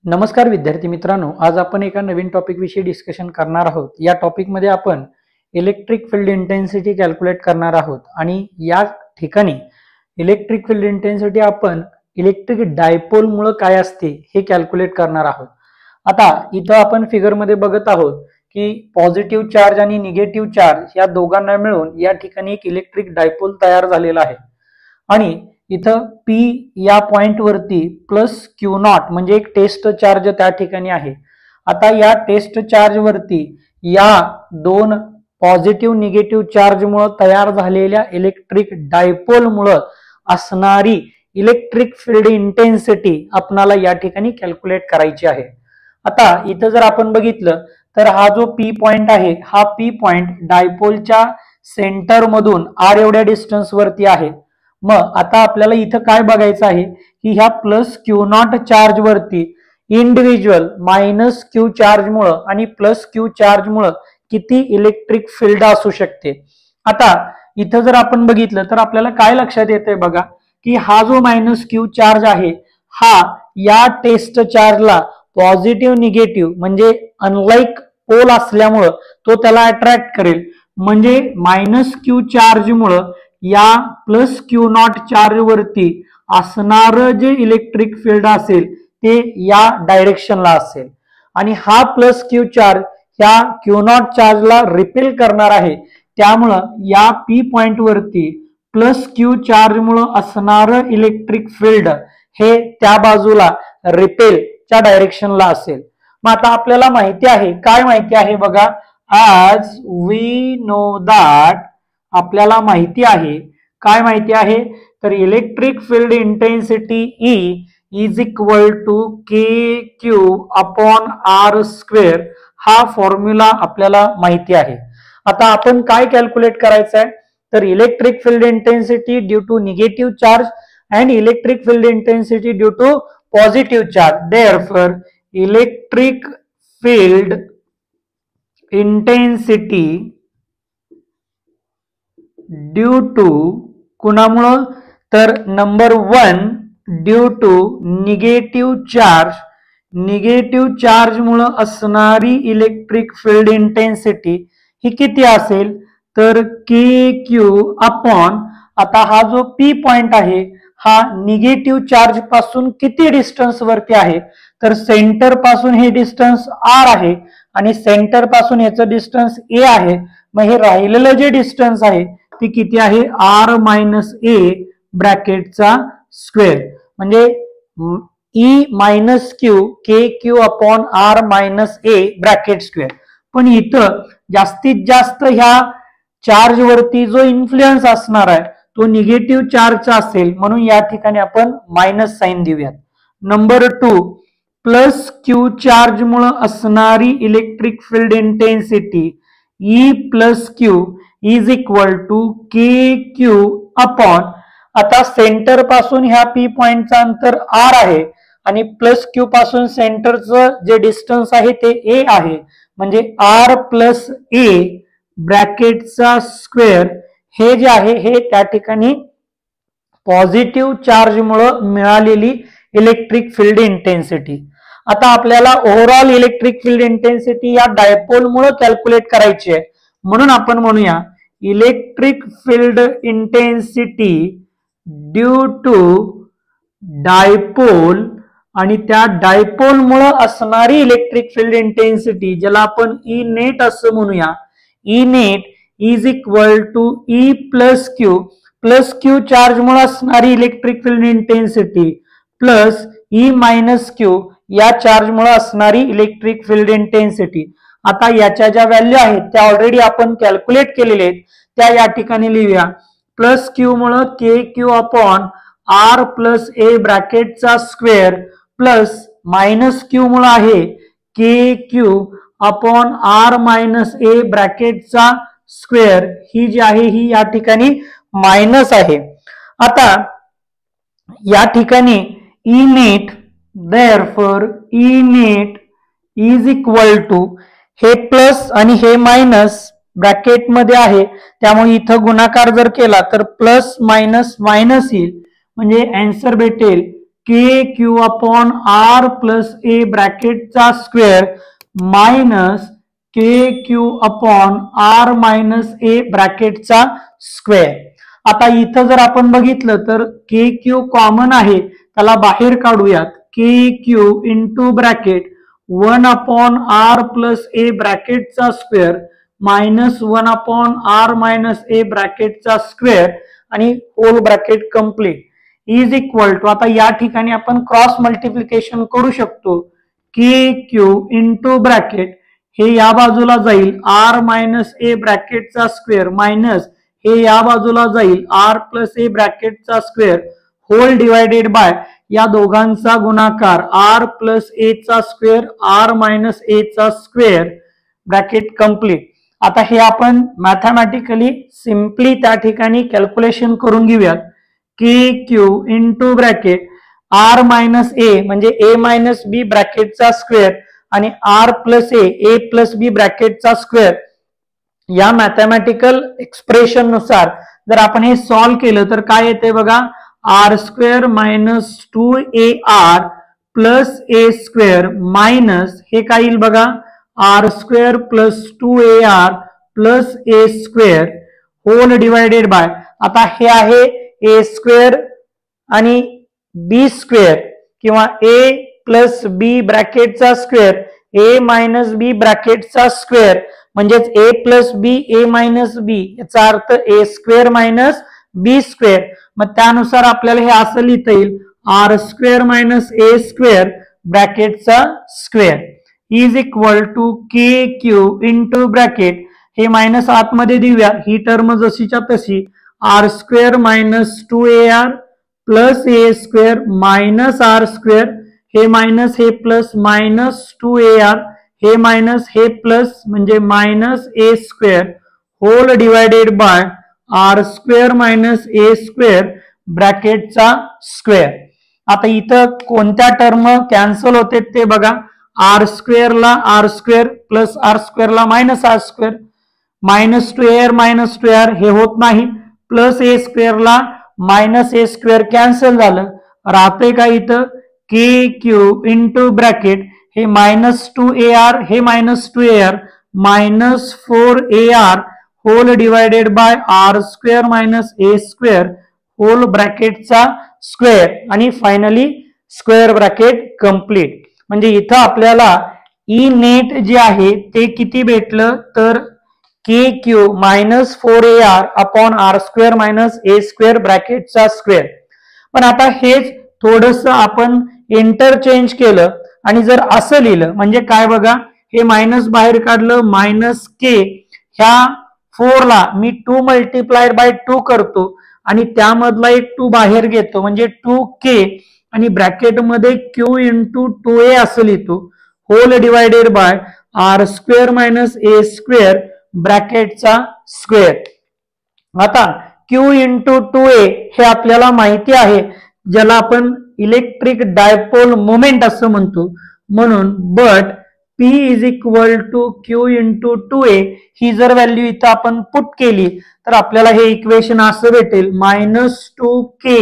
नमस्कार विद्यार्थी मित्रांनो, आज आपण एका नवीन टॉपिक विषयी डिस्कशन करणार आहोत। या टॉपिक मध्ये आपण इलेक्ट्रिक फील्ड इंटेन्सिटी कॅल्क्युलेट करणार आहोत आणि या ठिकाणी इलेक्ट्रिक फील्ड इंटेन्सिटी आपण इलेक्ट्रिक डायपोल मुळे काय असते हे कॅल्क्युलेट करणार आहोत। आता इथं आपण फिगर मध्ये बघत आहोत की पॉझिटिव्ह चार्ज आणि निगेटिव्ह चार्ज या दोघांना मिळून या ठिकाणी एक इलेक्ट्रिक डायपोल तयार झालेला आहे आणि इथं P या पॉइंट वरती प्लस क्यू नॉट म्हणजे एक टेस्ट चार्ज त्या ठिकाणी आहे। आता या टेस्ट चार्ज वरती या दोन पॉझिटिव्ह निगेटिव्ह चार्ज मुळे तयार झालेल्या इलेक्ट्रिक डायपोल मुळे असणारी इलेक्ट्रिक फील्ड इंटेन्सिटी आपल्याला या ठिकाणी कॅल्क्युलेट करायची आहे। आता इथं जर आपण बघितलं तर हा जो P पॉइंट आहे हा P पॉइंट डायपोलच्या सेंटर मधून r एवढ्या डिस्टन्स वरती आहे। मग आता आपल्याला इथं काय बघायचं आहे की ह्या प्लस क्यू नॉट चार्ज वरती इंडिव्हिज्युअल मायनस क्यू चार्ज मुळे आणि प्लस क्यू चार्ज मुळे किती इलेक्ट्रिक फील्ड असू शकते। आता इथं जर आपण बघितलं तर आपल्याला काय लक्षात येतंय बघा की हा जो मायनस क्यू चार्ज आहे हा या टेस्ट चार्जला पॉझिटिव्ह निगेटिव्ह म्हणजे अनलाइक पोल असल्यामुळे तो त्याला अट्रॅक्ट करेल। म्हणजे मायनस क्यू चार्ज मुळे या प्लस क्यू नॉट चार्ज वरती असणार जे इलेक्ट्रिक फील्ड असेल ते या डायरेक्शनला असेल आणि हा प्लस क्यू चार्ज या क्यू नॉट चार्जला रिपेल करणार आहे। त्यामुळे या P पॉइंट वरती प्लस क्यू चार्ज मुळे असणार इलेक्ट्रिक फील्ड हे त्या बाजूला रिपेलच्या डायरेक्शनला असेल। मग आता आपल्याला माहिती आहे, काय माहिती आहे बघा, आज वी नो दॅट आपल्याला माहिती आहे, काय माहिती आहे तर electric field intensity E is equal to KQ upon R square हा फॉर्म्युला आपल्याला माहिती आहे। आता आपण काय कॅल्क्युलेट करायचं आहे तर electric field intensity due to negative charge and electric field intensity due to positive charge. Therefore electric field intensity due to कुणामुळं तर number 1 due to negative charge मुळे असणारी इलेक्ट्रिक फील्ड इंटेन्सिटी ही किती असेल तर KQ अपॉन आता हा जो P पॉइंट आहे हा निगेटिव्ह चार्ज पासून किती डिस्टन्स वरती आहे तर सेंटर पासून हे डिस्टन्स R आहे आणि सेंटर पासून याचं डिस्टन्स A आहे। मग हे राहिलेलं जे डिस्टन्स आहे ती किती आहे R मायनस A ब्रॅकेटचा स्क्वेअर म्हणजे E minus Q KQ upon R minus A bracket square. पण इथं जास्तीत जास्त ह्या चार्ज वरती जो इन्फ्लुएन्स असणार आहे तो निगेटिव्ह चार्जचा असेल म्हणून या ठिकाणी आपण मायनस साइन देऊयात। नंबर 2 प्लस क्यू चार्ज मुळे असणारी electric field intensity E plus Q is equal to KQ upon आता सेंटर पासून ह्या P पॉइंटचं अंतर R आहे आणि प्लस Q पासून सेंटरचं जे डिस्टन्स आहे ते A आहे म्हणजे R प्लस A ब्रॅकेटचा स्क्वेअर हे जे आहे हे त्या ठिकाणी पॉझिटिव्ह चार्ज मुळे मिळालेली इलेक्ट्रिक फील्ड इंटेन्सिटी। आता आपल्याला ओव्हरऑल इलेक्ट्रिक फील्ड इंटेन्सिटी या डायपोल मुळे कॅल्क्युलेट करायची आहे म्हणून आपण म्हणूया electric field intensity due to dipole आणि त्या डायपोल मुळे असणारी इलेक्ट्रिक फील्ड इंटेन्सिटी ज्याला आपण E नेट असं म्हणूया, E net is equal to E plus Q charge मुळे असणारी electric field intensity plus E minus Q या चार्ज मुळे असणारी इलेक्ट्रिक फील्ड इंटेन्सिटी। आता याच्या ज्या व्हॅल्यू आहेत त्या ऑलरेडी आपण कॅल्क्युलेट केलेले आहेत त्या या ठिकाणी लिहूया। प्लस Q मुळे KQ upon R plus A ब्रॅकेटचा स्क्वेअर प्लस मायनस Q मुळे आहे KQ upon R minus A ब्रॅकेटचा स्क्वेअर ही जी आहे ही या ठिकाणी मायनस आहे। आता या ठिकाणी E net therefore E net is equal to हे प्लस आणि हे मायनस ब्रॅकेट मध्ये आहे त्यामुळे इथं गुणाकार जर केला तर प्लस मायनस मायनस येईल म्हणजे आन्सर भेटेल K Q upon R plus A ब्रॅकेटचा square minus K Q upon R minus A ब्रॅकेटचा स्क्वेअर. आता इथं जर आपण बघितलं तर के क्यू कॉमन आहे, त्याला बाहेर काढूयात. K Q into bracket 1 upon R plus A ब्रॅकेटचा square minus 1 upon R minus A ब्रॅकेटचा स्क्वेअर आणि whole bracket complete is equal to, आता या ठिकाणी आपण क्रॉस मल्टिप्लिकेशन करू शकतो. के क्यू इंटू ब्रॅकेट हे या बाजूला जाईल आर मायनस ए ब्रॅकेटचा स्क्वेअर मायनस हे या बाजूला जाईल आर प्लस ए ब्रॅकेटचा स्क्वेअर होल डिवायडेड बाय या दोघांचा गुणाकार आर प्लस ए चा स्क्वेअर आर मायनस ए चा स्क्वेअर ब्रॅकेट कंप्लीट. आता हे आपण मॅथमॅटिकली सिम्पली त्या ठिकाणी कॅल्क्युलेशन करून घेऊयात. K Q into bracket R minus A म्हणजे ए मायनस बी ब्रॅकेटचा स्क्वेअर आणि R plus A plus B ब्रॅकेटचा स्क्वेअर या मॅथमॅटिकल एक्सप्रेशन नुसार जर आपण हे सॉल्व्ह केलं तर काय येते बघा. R square minus 2ar plus A square minus हे काय येईल बघा R square plus 2ar plus A square whole divided by, आता हे आहे ए स्क्वेअर आणि बी स्क्वेअर किंवा ए प्लस बी ब्रॅकेटचा स्क्वेअर ए मायनस बी ब्रॅकेटचा स्क्वेअर म्हणजेच A plus B A minus B याचा अर्थ A square minus B square. मग त्यानुसार आपल्याला हे असं लिहिता येईल R square minus A square ब्रॅकेटचा square is equal to K Q into bracket हे मायनस आतमध्ये देऊया ही टर्म जशीच्या तशी R square minus 2ar plus A square minus R square हे मायनस हे प्लस मायनस 2ar हे मायनस हे प्लस म्हणजे minus A square whole divided by R square minus A square ब्रॅकेटचा स्क्वेअर. आता इथं कोणत्या टर्म कॅन्सल होते ते बघा. आर स्क्वेअरला आर स्क्वेअर प्लस आर स्क्वेअरला minus R square minus 2ar हे होत नाही प्लस ए स्क्वेअरला मायनस ए स्क्वेअर कॅन्सल झालं. राहते का इथं के क्यू इंटू ब्रॅकेट हे मायनस 2ar हे minus 2ar minus 4ar whole divided by R square minus A square whole ब्रॅकेटचा स्क्वेअर आणि फायनली स्क्वेअर ब्रॅकेट कंप्लीट. म्हणजे इथं आपल्याला ई नेट जे आहे ते किती भेटलं तर K Q minus 4ar upon R square minus A square ब्रॅकेटचा स्क्वेअर. पण आता हेच थोडस आपण इंटरचेंज केलं आणि जर असं लिहिलं म्हणजे काय बघा हे मायनस बाहेर काढलं मायनस के ह्या 4 ला मी 2 मल्टिप्लाइड बाय 2 करतो आणि त्यामधला एक 2 बाहेर घेतो म्हणजे 2k आणि ब्रॅकेट मध्ये q इंटू 2a असं लिहितो whole divided by R square minus A square ब्रॅकेटचा स्क्वेअर. आता q इंटू 2a हे आपल्याला माहिती आहे ज्याला आपण इलेक्ट्रिक डायपोल मोमेंट असं म्हणतो म्हणून but P is equal to Q into 2a ही जर व्हॅल्यू इथं आपण पुट केली तर आपल्याला हे इक्वेशन असं भेटेल मायनस 2k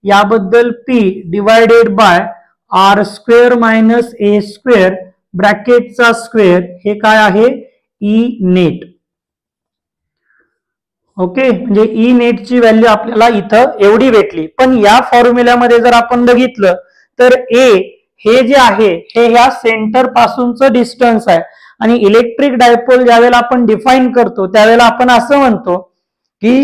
याबद्दल P divided by R square minus A square ब्रॅकेटचा स्क्वेअर हे काय आहे ई नेट. ओके म्हणजे ई नेटची व्हॅल्यू आपल्याला इथं एवढी भेटली. पण या फॉर्म्युल्यामध्ये जर आपण बघितलं तर ए हे जे आहे हे ह्या सेंटर पासूनचं डिस्टन्स आहे आणि इलेक्ट्रिक डायपोल ज्यावेळेला आपण डिफाईन करतो त्यावेळेला आपण असं म्हणतो की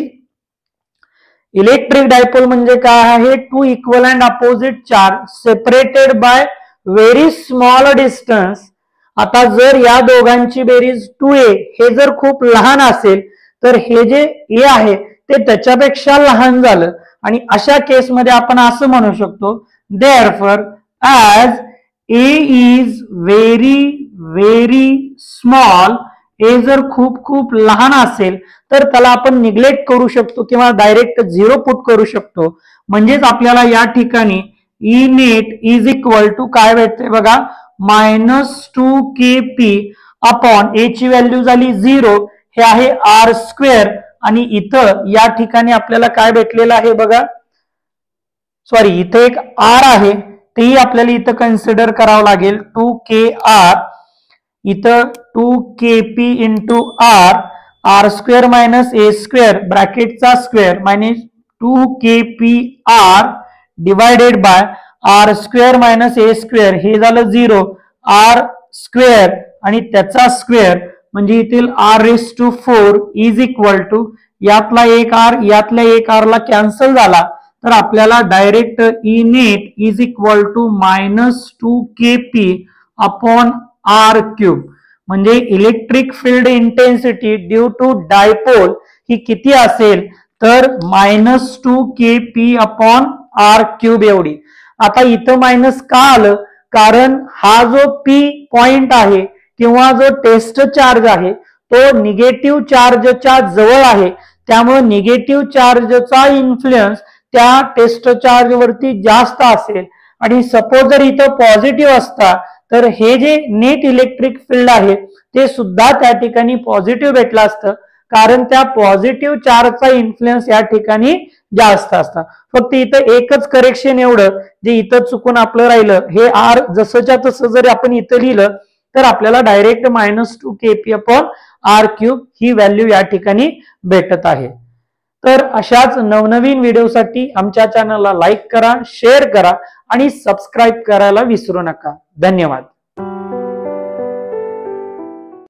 इलेक्ट्रिक डायपोल म्हणजे काय आहे two equal and opposite charge separated by very small distance. आता जर या दोघांची बेरीज 2a हे जर खूप लहान असेल तर हे जे ए आहे ते त्याच्यापेक्षा लहान झालं आणि अशा केसमध्ये आपण असं म्हणू शकतो therefore as a is very very small a जर खूप खूप लहान असेल तर त्याला आपण निग्लेक्ट करू शकतो किंवा डायरेक्ट 0 पुट करू शकतो. म्हणजेच आपल्याला या ठिकाणी E net is equal to काय भेटते बघा मायनस 2kp अपॉन ए ची व्हॅल्यू झाली 0 हे आहे आर स्क्वेअर आणि इथं या ठिकाणी आपल्याला काय भेटलेलं आहे बघा सॉरी इथे एक आर आहे तेही आपल्याला इथं कन्सिडर करावं लागेल 2kr, इथं 2kp into R square minus A square ब्रॅकेटचा square minus 2kpr divided by R square minus A square, हे झालं 0, आर स्क्वेअर आणि त्याचा स्क्वेअर म्हणजे ethyl r⁴ is equal to यातला एक आर यातल्या एक आर ला कॅन्सल झाला तर आपल्याला direct E net is equal to -2kp upon R cube, म्हणजे electric field intensity due to dipole ही किती असेल तर -2kp अपॉन आर क्यूब एवढी. आता इथं मायनस का आलं, कारण हा जो पी पॉइंट आहे किंवा जो टेस्ट चार्ज आहे तो निगेटिव्ह चार्जच्या जवळ आहे, त्यामुळे निगेटिव्ह चार्जचा इन्फ्लुएन्स त्या टेस्ट चार्ज वरती जास्त असेल आणि सपोज जर इथं पॉझिटिव्ह असता तर हे जे नेट इलेक्ट्रिक फील्ड आहे ते सुद्धा त्या ठिकाणी पॉझिटिव्ह भेटलं असतं, कारण त्या पॉझिटिव्ह चार्जचा इन्फ्लुएन्स या ठिकाणी जास्त असतात. फक्त इथं एकच करेक्शन एवढं जे इथं चुकून आपलं राहिलं, हे आर जसंच्या तसं जर आपण इथं लिहिलं तर आपल्याला direct -2kp upon R cube ही व्हॅल्यू या ठिकाणी भेटत आहे. तर अशाच नवनवीन व्हिडिओसाठी आमच्या चॅनलला लाईक करा, शेअर करा आणि सबस्क्राईब करायला विसरू नका. धन्यवाद.